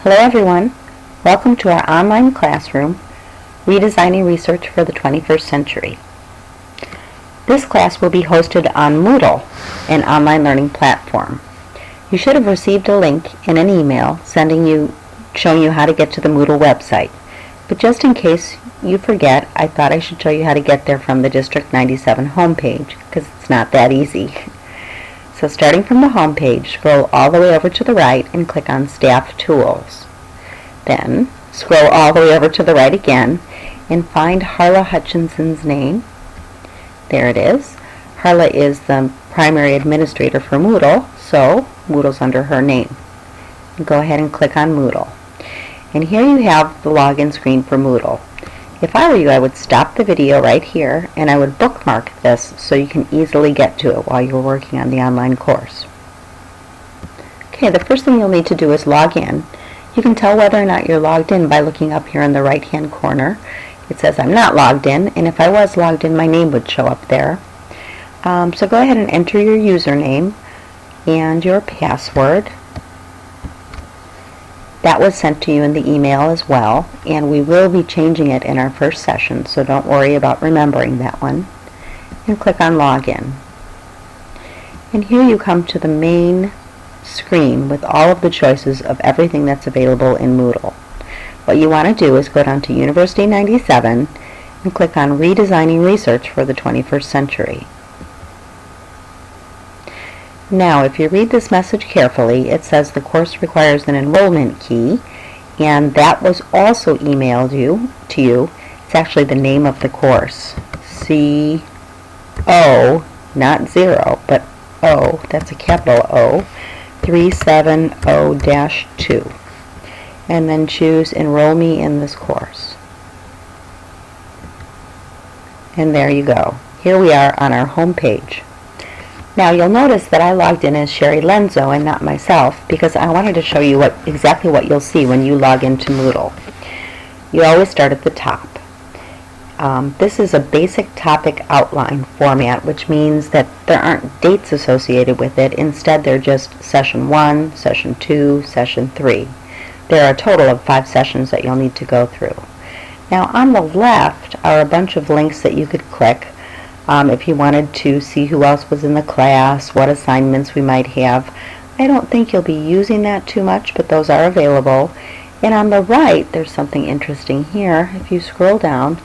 Hello everyone, welcome to our online classroom, Redesigning Research for the 21st Century. This class will be hosted on Moodle, an online learning platform. You should have received a link in an email showing you how to get to the Moodle website. But just in case you forget, I thought I should show you how to get there from the District 97 homepage, because it's not that easy. So starting from the home page, scroll all the way over to the right and click on Staff Tools. Then scroll all the way over to the right again and find Harla Hutchinson's name. There it is. Harla is the primary administrator for Moodle, so Moodle's under her name. Go ahead and click on Moodle. And here you have the login screen for Moodle. If I were you, I would stop the video right here and I would bookmark this so you can easily get to it while you're working on the online course. Okay, the first thing you'll need to do is log in. You can tell whether or not you're logged in by looking up here in the right hand corner. It says I'm not logged in, and if I was logged in, my name would show up there. So go ahead and enter your username and your password. That was sent to you in the email as well, and we will be changing it in our first session, so don't worry about remembering that one. And click on Login. And here you come to the main screen with all of the choices of everything that's available in Moodle. What you want to do is go down to University 97 and click on Redesigning Research for the 21st Century. Now, if you read this message carefully, it says the course requires an enrollment key, and that was also emailed to you. It's actually the name of the course. CO, not 0, but O, that's a capital O, 370-2. And then choose Enroll Me in this course. And there you go. Here we are on our home page. Now you'll notice that I logged in as Sherry Lenzo and not myself because I wanted to show you exactly what you'll see when you log into Moodle. You always start at the top. This is a basic topic outline format, which means that there aren't dates associated with it. Instead, they're just Session 1, Session 2, Session 3. There are a total of 5 sessions that you'll need to go through. Now on the left are a bunch of links that you could click if you wanted to see who else was in the class, what assignments we might have. I don't think you'll be using that too much, but those are available. And on the right, there's something interesting here. If you scroll down,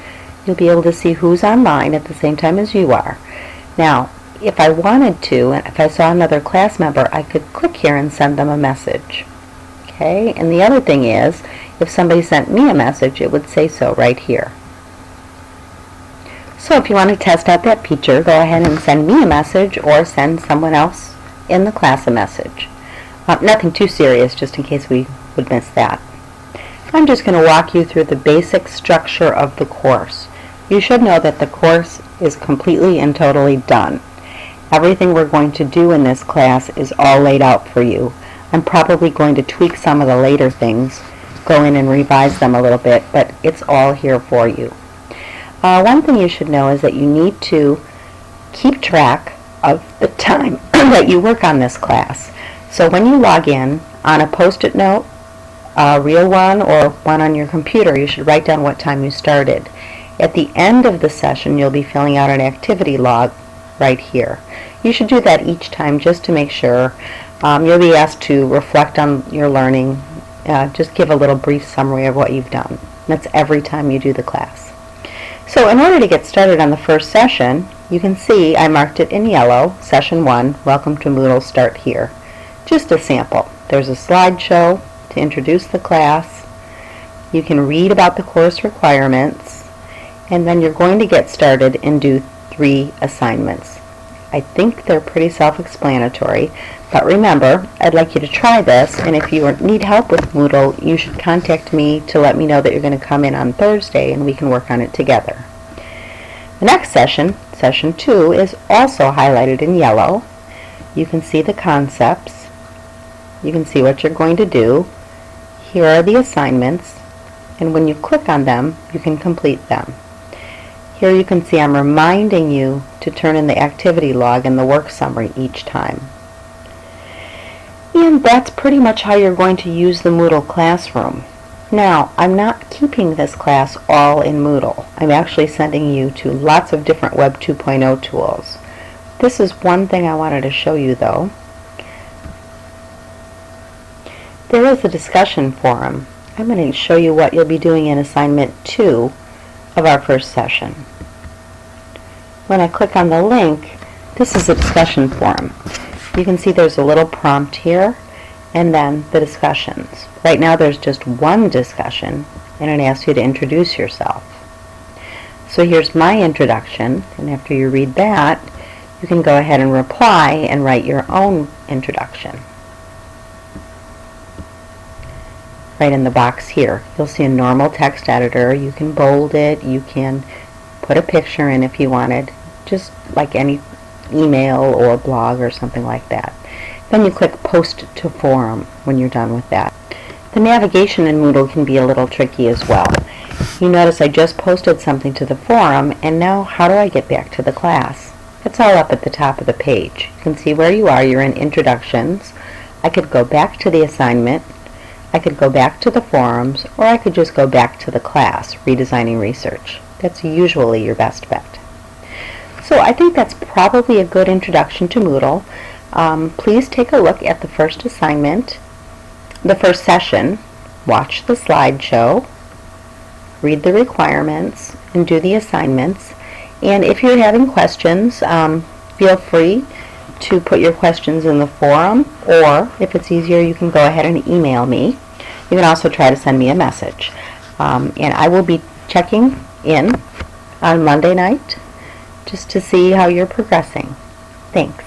you'll be able to see who's online at the same time as you are. Now, if I wanted to, and if I saw another class member, I could click here and send them a message. Okay, and the other thing is, if somebody sent me a message, it would say so right here. So if you want to test out that feature, go ahead and send me a message or send someone else in the class a message. Nothing too serious, just in case we would miss that. I'm just going to walk you through the basic structure of the course. You should know that the course is completely and totally done. Everything we're going to do in this class is all laid out for you. I'm probably going to tweak some of the later things, go in and revise them a little bit, but it's all here for you. One thing you should know is that you need to keep track of the time that you work on this class. So when you log in, on a post-it note, a real one or one on your computer, you should write down what time you started. At the end of the session, you'll be filling out an activity log right here. You should do that each time just to make sure. You'll be asked to reflect on your learning, just give a little brief summary of what you've done. That's every time you do the class. So in order to get started on the first session, you can see I marked it in yellow, Session 1, Welcome to Moodle, Start Here. Just a sample. There's a slideshow to introduce the class. You can read about the course requirements, and then you're going to get started and do 3 assignments. I think they're pretty self-explanatory, but remember, I'd like you to try this, and if you need help with Moodle, you should contact me to let me know that you're going to come in on Thursday and we can work on it together. The next session, Session 2, is also highlighted in yellow. You can see the concepts. You can see what you're going to do. Here are the assignments, and when you click on them, you can complete them. Here you can see I'm reminding you to turn in the activity log and the work summary each time. And that's pretty much how you're going to use the Moodle classroom. Now, I'm not keeping this class all in Moodle. I'm actually sending you to lots of different Web 2.0 tools. This is one thing I wanted to show you though. There is a discussion forum. I'm going to show you what you'll be doing in assignment 2 of our first session. When I click on the link, this is a discussion forum. You can see there's a little prompt here and then the discussions. Right now there's just one discussion and it asks you to introduce yourself. So here's my introduction, and after you read that, you can go ahead and reply and write your own introduction. Right in the box here, you'll see a normal text editor. You can bold it, you can put a picture in if you wanted, just like any email or blog or something like that. Then you click Post to Forum when you're done with that. The navigation in Moodle can be a little tricky as well. You notice I just posted something to the forum, and now how do I get back to the class? It's all up at the top of the page. You can see where you are. You're in Introductions. I could go back to the assignment, I could go back to the forums, or I could just go back to the class, Redesigning Research. That's usually your best bet. So I think that's probably a good introduction to Moodle. Please take a look at the first assignment, the first session, watch the slideshow, read the requirements, and do the assignments. And if you're having questions, feel free to put your questions in the forum, or if it's easier, you can go ahead and email me. You can also try to send me a message. And I will be checking in on Monday night just to see how you're progressing. Thanks.